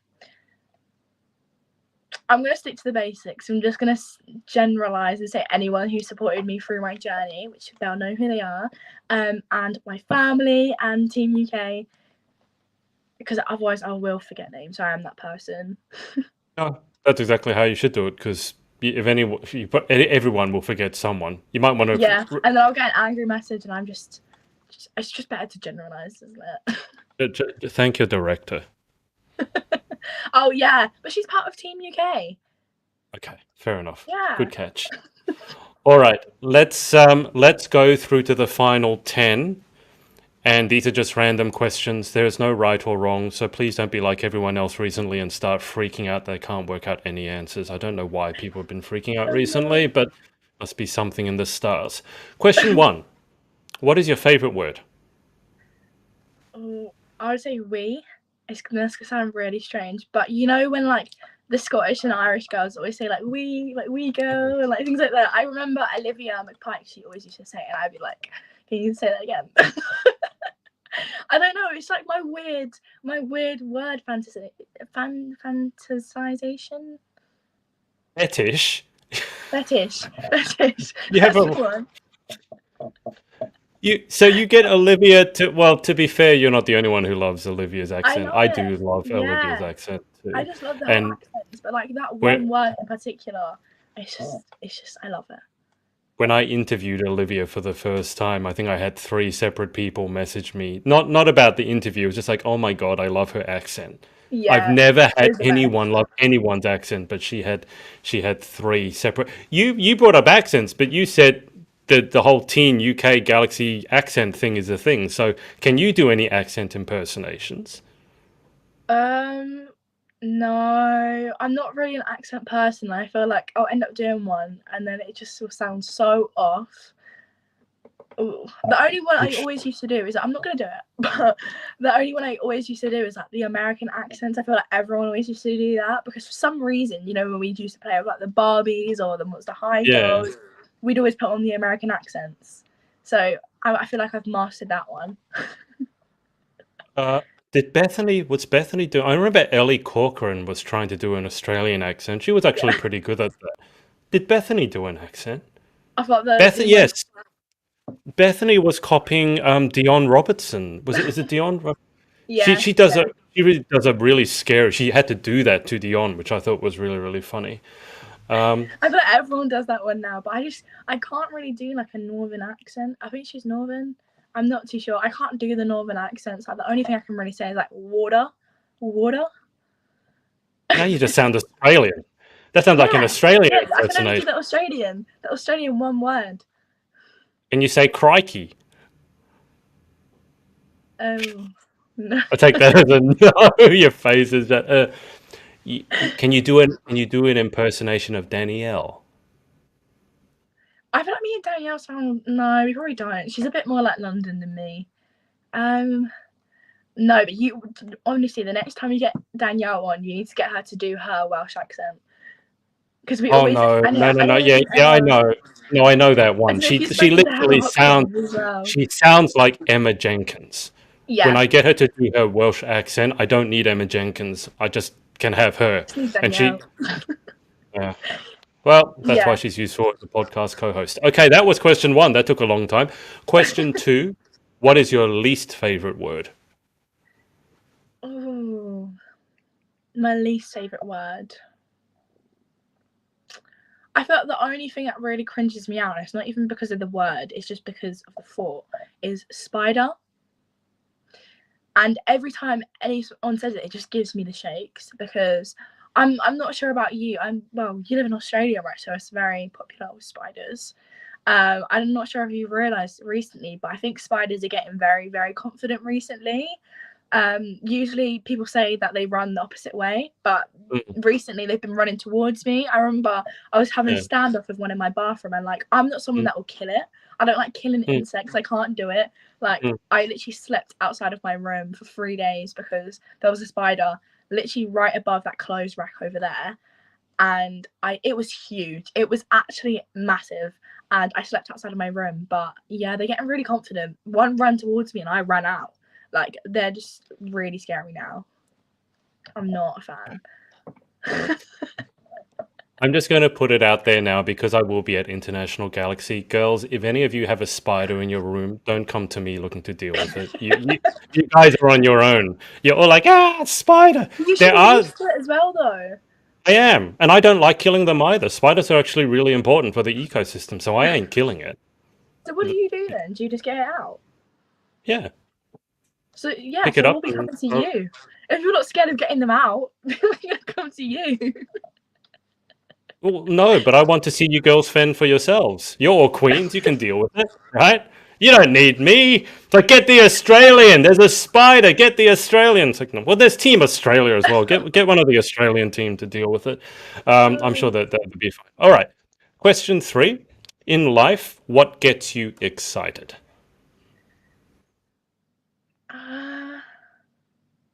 I'm going to stick to the basics. I'm just going to generalize and say anyone who supported me through my journey, which they'll know who they are, and my family and Team UK, because otherwise I will forget names. I am that person. Oh, that's exactly how you should do it, because if you put, everyone will forget someone. You might want to. Yeah, and then I'll get an angry message, and I'm just it's just better to generalize, isn't it? Thank your director. Oh yeah, but she's part of Team UK. Okay, fair enough. Yeah. Good catch. All right, let's go through to the final 10. And these are just random questions. There is no right or wrong, so please don't be like everyone else recently and start freaking out they can't work out any answers. I don't know why people have been freaking out recently, but must be something in the stars. Question 1. What is your favorite word? Oh, I would say we. It's gonna sound really strange, but you know when like the Scottish and Irish girls always say like we go, and like things like that. I remember Olivia McPike, she always used to say it, and I'd be like, can you say that again? I don't know. It's like my weird word fantasization. Fetish. Fetish. You have That's the one. So you get Olivia to, well, to be fair, you're not the only one who loves Olivia's I accent. love I it. do love Olivia's Yeah. accent too. I just love the whole And accents, but like that when one word in particular, it's just I love it. when I interviewed Olivia for the first time, I think I had 3 separate people message me. Not about the interview, it was just like, "Oh my God, I love her accent." I've Yeah, never had it's the anyone best. love anyone's accent, but she had 3 separate. You brought up accents, but you said that the whole Teen UK Galaxy accent thing is a thing. So can you do any accent impersonations? No, I'm not really an accent person. I feel like I'll end up doing one, and then it just will sound so off. Ooh. The only one I Which always used to do is I'm not gonna do it, but the only one I always used to do is like the American accents. I feel like everyone always used to do that because for some reason, you know, when we used to play with like the Barbies or the Monster High Yeah. girls, we'd always put on the American accents. So I feel like I've mastered that one. Uh, what's Bethany doing? I remember Ellie Corcoran was trying to do an Australian accent. She was actually Yeah, pretty good at that. Did Bethany do an accent? I thought Beth, the one. yes, Bethany was copying Dion Robertson. Is it Dion? She Yeah, she does yeah. a she really does a really scary. She had to do that to Dion, which I thought was really really funny. Um, I feel like everyone does that one now, but I can't really do like a northern accent. I think she's northern. I'm not too sure. I can't do the northern accents. Like the only thing I can really say is like water. Now you just sound Australian. That sounds like an Yeah, Australian yeah. I can only do impersonation. the Australian one word. Can you say crikey? Oh no. I take that as a no. Your face is just, can you do an impersonation of Danielle? I feel like me and Danielle sound no, we probably don't. She's a bit more like London than me. Um, no, but you honestly, the next time you get Danielle on, you need to get her to do her Welsh accent because we Oh always no, I no, no, don't no. know if Yeah, you've yeah, I ever know. No, I know that one. As if you're She supposed to have literally sounds options as well. she sounds like Emma Jenkins. When Yeah, I get her to do her Welsh accent, I don't need Emma Jenkins. I just can have her. just need And she, Danielle. yeah. Well, that's why Yeah. she's useful as a podcast co-host. Okay, that was question one. That took a long time. Question two, what is your least favorite word? Oh, my least favorite word. I felt the only thing that really cringes me out, and it's not even because of the word, it's just because of the thought, is spider. And every time anyone says it, it just gives me the shakes because I'm not sure about you. Well, you live in Australia, right? So it's very popular with spiders. I'm not sure if you've realised recently, but I think spiders are getting very, very confident recently. Usually people say that they run the opposite way, but Mm, recently they've been running towards me. I remember I was having a yeah. standoff with one in my bathroom, and like I'm not someone Mm, that will kill it. I don't like killing mm, insects. I can't do it. Like mm. I literally slept outside of my room for 3 days because there was a spider literally right above that clothes rack over there, and it was huge. It was actually massive, and I slept outside of my room. But yeah, they're getting really confident. One ran towards me, and I ran out. Like they're just really scary now. I'm not a fan. I'm just going to put it out there now because I will be at International Galaxy. Girls, if any of you have a spider in your room, don't come to me looking to deal with it. You guys are on your own. You're all like, spider. You should There be are, used to it as well, though. I am, and I don't like killing them either. Spiders are actually really important for the ecosystem, so I ain't killing it. So what do you do then? Do you just get it out? Yeah, So yeah, pick it so up we'll be and coming to you. If you're not scared of getting them out, we're gonna come to you. well, no, but I want to see you girls fend for yourselves. You're all queens. You can deal with it, right? You don't need me. It's like, get the Australian. There's a spider. Get the Australian. It's like, no, well, there's Team Australia as well. Get one of the Australian team to deal with it. I'm sure that would be fine. All right. Question three. In life, what gets you excited? Uh,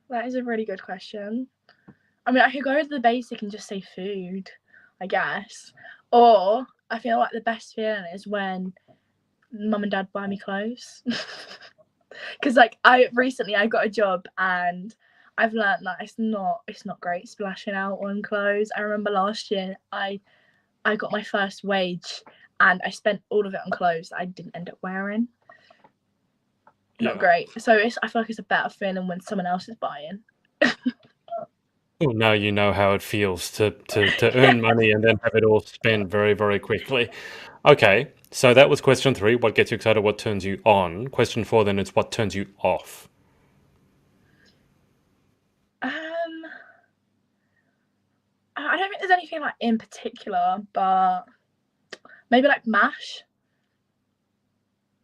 that is a really good question. I mean, I could go to the basic and just say food, I guess. Or I feel like the best feeling is when mum and dad buy me clothes. Because like I recently I got a job and I've learned that it's not great splashing out on clothes. I remember last year I got my first wage and I spent all of it on clothes that I didn't end up wearing. Not Yeah. great. So I feel like it's a better feeling when someone else is buying. Well, now you know how it feels to earn money and then have it all spent very, very quickly. Okay, so that was question three. What gets you excited? What turns you on? Question four, then it's what turns you off. Um, I don't think there's anything like in particular, but maybe like mash,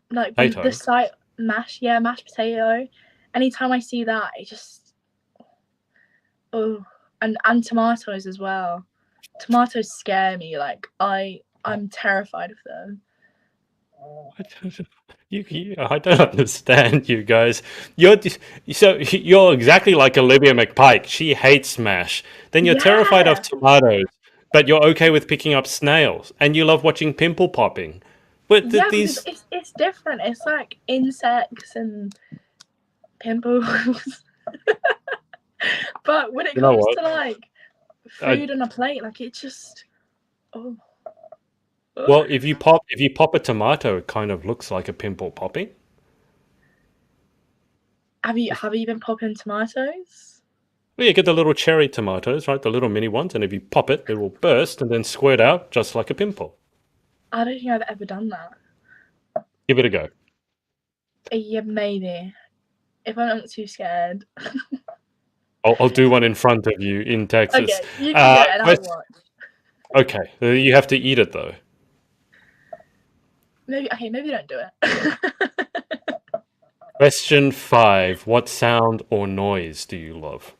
like when the Potato. site mash, yeah, mashed potato. Anytime I see that, it just oh, and tomatoes as well. Tomatoes scare me. Like I'm terrified of them. I don't, I don't understand you guys. You're exactly like Olivia McPike. She hates MASH. Then you're terrified of Yeah, tomatoes, but you're okay with picking up snails, and you love watching pimple popping. But yeah, because these, it's different. It's like insects and pimples. But when it you know comes what? to like I, food on a plate, like it just oh. well, if you pop a tomato, it kind of looks like a pimple popping. Have you been popping tomatoes? Well, you get the little cherry tomatoes, right? The little mini ones, and if you pop it, it will burst and then squirt out just like a pimple. I don't think I've ever done that. Give it a go. Yeah, maybe if I'm not too scared. I'll do one in front of you in Texas. Okay, you can do it and I'll Quest- watch. okay, you have to eat it though. Maybe don't do it. Question five. What sound or noise do you love?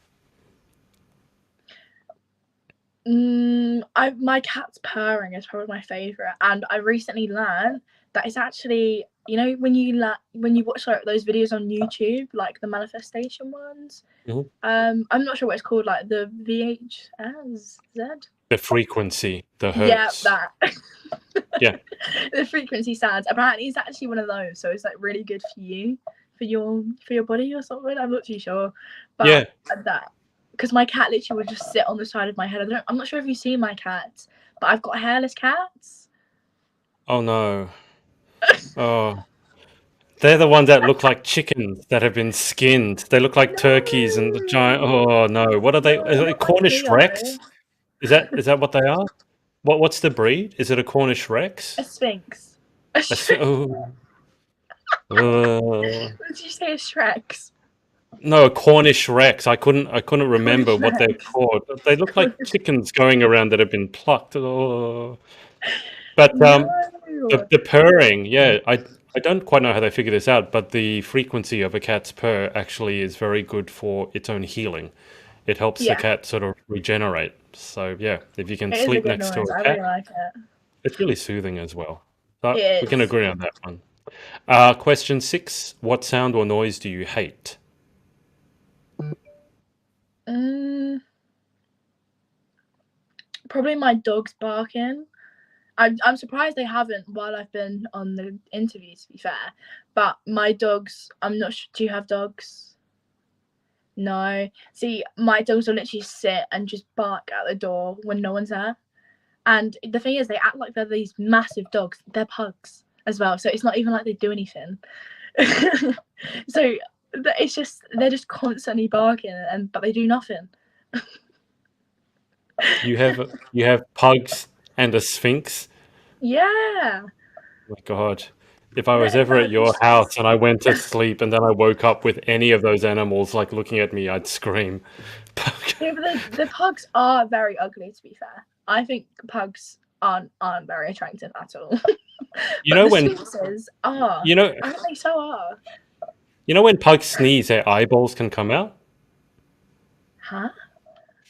My cat's purring is probably my favorite, and I recently learned that it's actually when you watch like those videos on YouTube, like the manifestation ones. Mhm. I'm not sure what it's called, like the VHS Z. The frequency, the Yeah, hertz. that. Yeah. The frequency sounds. Apparently, it's actually one of those, so it's like really good for you, for your body or something. I'm not too sure, but Yeah. that because my cat literally would just sit on the side of my head. I'm not sure if you see my cats, but I've got hairless cats. Oh no. Oh. They're the ones that look like chickens that have been skinned. They look like turkeys and the giant. No, Oh no! What are they? no, Are they not like Cornish Cleo. Rex? Is that what they are? What's the breed? Is it a Cornish Rex? A sphinx. Oh. Uh, Did you say a Shreks? no, a Cornish Rex. I couldn't remember Cornish what they're Rex. called. But they look like Cornish. chickens going around that have been plucked. Oh. But No. the purring, yeah, I don't quite know how they figure this out, but the frequency of a cat's purr actually is very good for its own healing. It helps the Yeah, cat sort of regenerate. So yeah, if you can it is a sleep good next to noise. a I really cat, like it. it's really soothing as well. So we It can is. agree on that one. Question 6. What sound or noise do you hate? Mm, probably my dog's barking. I'm surprised they haven't while I've been on the interview, to be fair. But my dogs, I'm not sure. Do you have dogs? No. See, my dogs will literally sit and just bark at the door when no one's there. And the thing is, they act like they're these massive dogs. They're pugs as well, so it's not even like they do anything. So it's just they're just constantly barking, and but they do nothing. You have pugs and a sphinx. Yeah, Oh my God. If I was they're, ever at your it's house just and I went to sleep and then I woke up with any of those animals like looking at me, I'd scream. yeah, but the pugs are very ugly. To be fair, I think pugs aren't very attractive at all. You But know the when sphinxes are. you know I think they so are. you know when pugs sneeze, their eyeballs can come out Huh?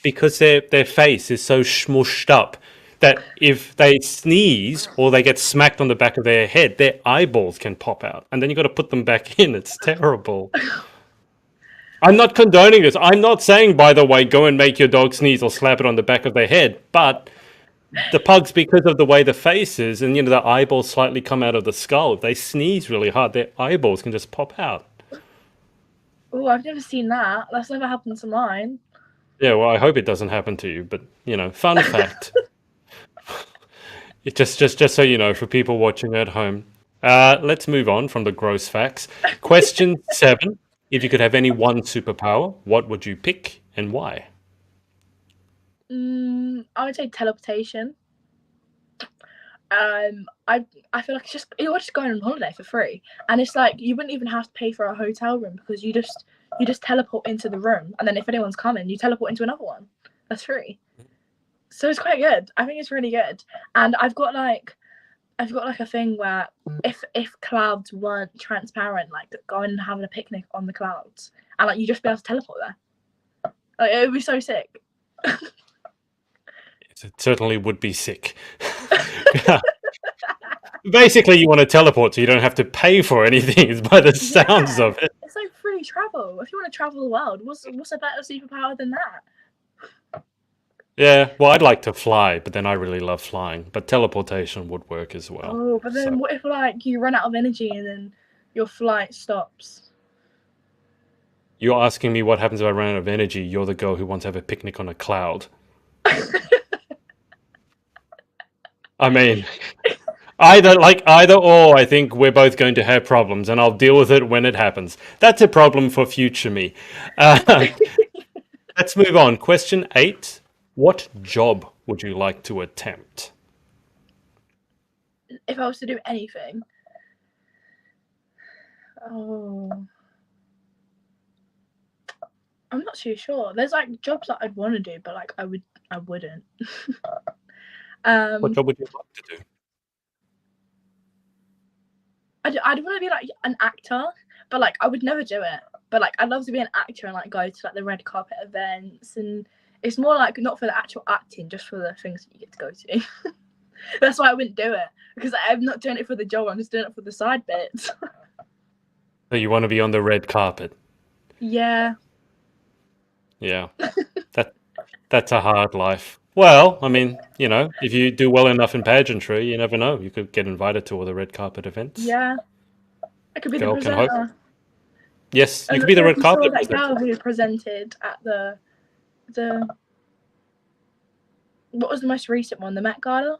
because their face is so smushed up that if they sneeze or they get smacked on the back of their head, their eyeballs can pop out, and then you got to put them back in. It's terrible. I'm not condoning this. I'm not saying, by the way, go and make your dog sneeze or slap it on the back of their head, but the pugs, because of the way the face is, and the eyeballs slightly come out of the skull, if they sneeze really hard, their eyeballs can just pop out. Oh, I've never seen that. That's never happened to mine. Yeah, well, I hope it doesn't happen to you, but fun fact. It just so you know, for people watching at home. Let's move on from the gross facts. Question 7. If you could have any one superpower, what would you pick and why? I would say teleportation. I feel like you're just going on holiday for free, and it's like you wouldn't even have to pay for a hotel room because you just teleport into the room, and then if anyone's coming, you teleport into another one. That's free. So it's quite good. I think it's really good, and I've got like a thing where if clouds weren't transparent, like going and having a picnic on the clouds, and like you just be able to teleport there. Like it would be so sick. It certainly would be sick. Basically, you want to teleport so you don't have to pay for anything, is by the sounds Yeah, of it. it's like free travel. If you want to travel the world, what's a better superpower than that? Yeah, well, I'd like to fly, but then I really love flying. But teleportation would work as well. Oh, but So then what if like you run out of energy and then your flight stops? you're asking me what happens if I run out of energy. You're the girl who wants to have a picnic on a cloud. I mean, either or, I think we're both going to have problems, and I'll deal with it when it happens. That's a problem for future me. Uh, let's move on. Question 8. What job would you like to attempt? If I was to do anything, oh, I'm not too sure. There's like jobs that I'd want to do, but like I wouldn't. What um, job would you like to do? I'd want to be like an actor, but like I would never do it. But like I'd love to be an actor and like go to like the red carpet events, and it's more like not for the actual acting, just for the things that you get to go to. That's why I wouldn't do it because I'm not doing it for the job. I'm just doing it for the side bits. So you want to be on the red carpet? Yeah. Yeah, that that's a hard life. Well, I mean, if you do well enough in pageantry, you never know. You could get invited to all the red carpet events. Yeah, I could be the Girl can hope. presenter. Yes, I you don't could be the know if red you saw carpet that presenter. girl who presented at the what was the most recent one? The Met Gala.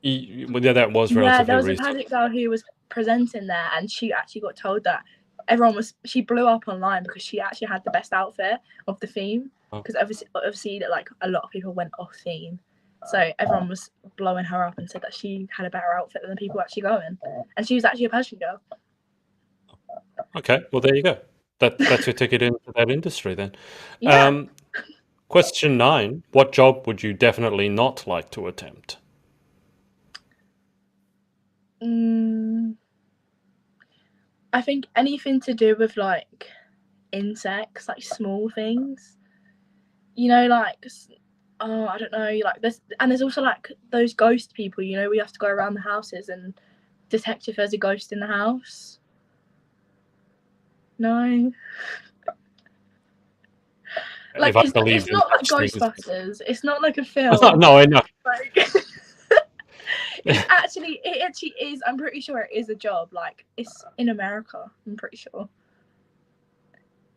Well, yeah, that was Yeah, relatively there was a recent. pageant girl who was presenting there, and she actually got told that she blew up online because she actually had the best outfit of the theme. Oh. Because obviously, like a lot of people went off theme, so everyone was blowing her up and said that she had a better outfit than the people actually going, and she was actually a pageant girl. Okay, well, there you go. That's your ticket into that industry then. Yeah. Question 9. What job would you definitely not like to attempt? I think anything to do with like insects, like small things. Like I don't know, like there's also like those ghost people. We have to go around the houses and detect if there's a ghost in the house. No. Like If I it's believed it's in not like such things. Ghostbusters. It's not like a film. No, I know. Like it actually is. I'm pretty sure it is a job. Like it's in America. I'm pretty sure.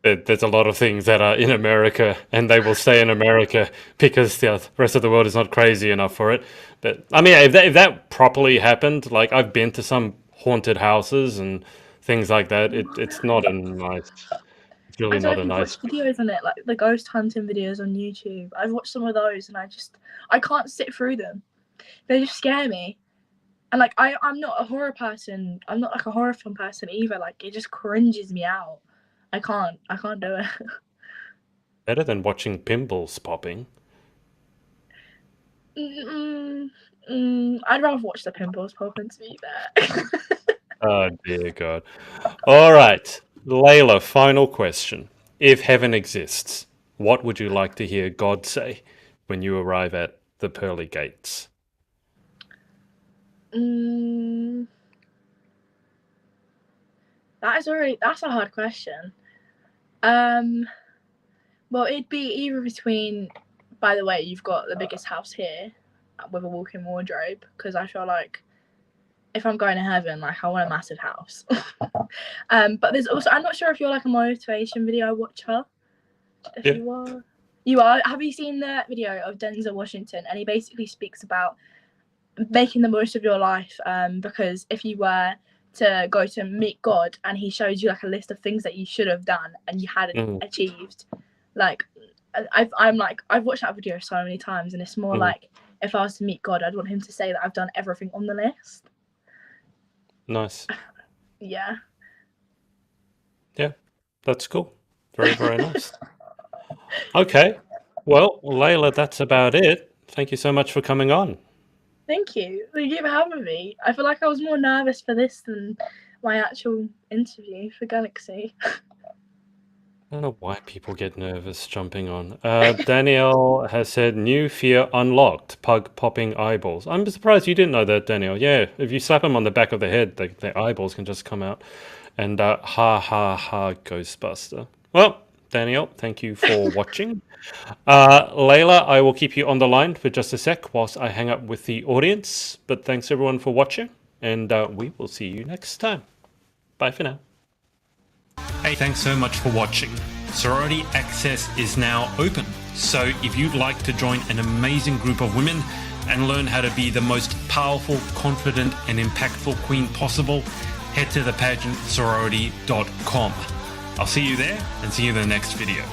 There's a lot of things that are in America, and they will stay in America because the rest of the world is not crazy enough for it. But I mean, if that properly happened, like I've been to some haunted houses and things like that. It's not a nice. It's I really don't know not if a you've nice. watched videos on it, like the ghost hunting videos on YouTube. I've watched some of those, and I can't sit through them. They just scare me. And like I'm not a horror person. I'm not like a horror film person either. Like it just cringes me out. I can't do it. Better than watching pimples popping. I'd rather watch the pimples popping, to be fair. Oh dear God. All right, Layla, final question. If heaven exists, what would you like to hear God say when you arrive at the pearly gates? That's a hard question. Well, it'd be either between. By the way, you've got the biggest house here with a walk-in wardrobe, because I feel like if I'm going to heaven, like I want a massive house. But there's also, I'm not sure if you're like a motivation video watcher. If Yeah. you are. Have you seen the video of Denzel Washington? And he basically speaks about making the most of your life. Because if you were to go to meet God and he shows you like a list of things that you should have done and you hadn't achieved, like I've watched that video so many times, and it's more like if I was to meet God, I'd want him to say that I've done everything on the list. Nice. Yeah. Yeah, that's cool. Very, very nice. Okay. Well, Layla, that's about it. Thank you so much for coming on. Thank you. Thank you for having me. I feel like I was more nervous for this than my actual interview for Galaxy. I don't know why people get nervous jumping on. Danielle has said, new fear unlocked, pug popping eyeballs. I'm surprised you didn't know that, Danielle. Yeah, if you slap them on the back of the head, their eyeballs can just come out. And ha ha ha, Ghostbuster. Well, Danielle, thank you for watching. Layla, I will keep you on the line for just a sec whilst I hang up with the audience. But thanks everyone for watching, and we will see you next time. Bye for now. Hey, thanks so much for watching. Sorority Access is now open, so if you'd like to join an amazing group of women and learn how to be the most powerful, confident, and impactful queen possible, head to thepageantsorority.com. I'll see you there and see you in the next video.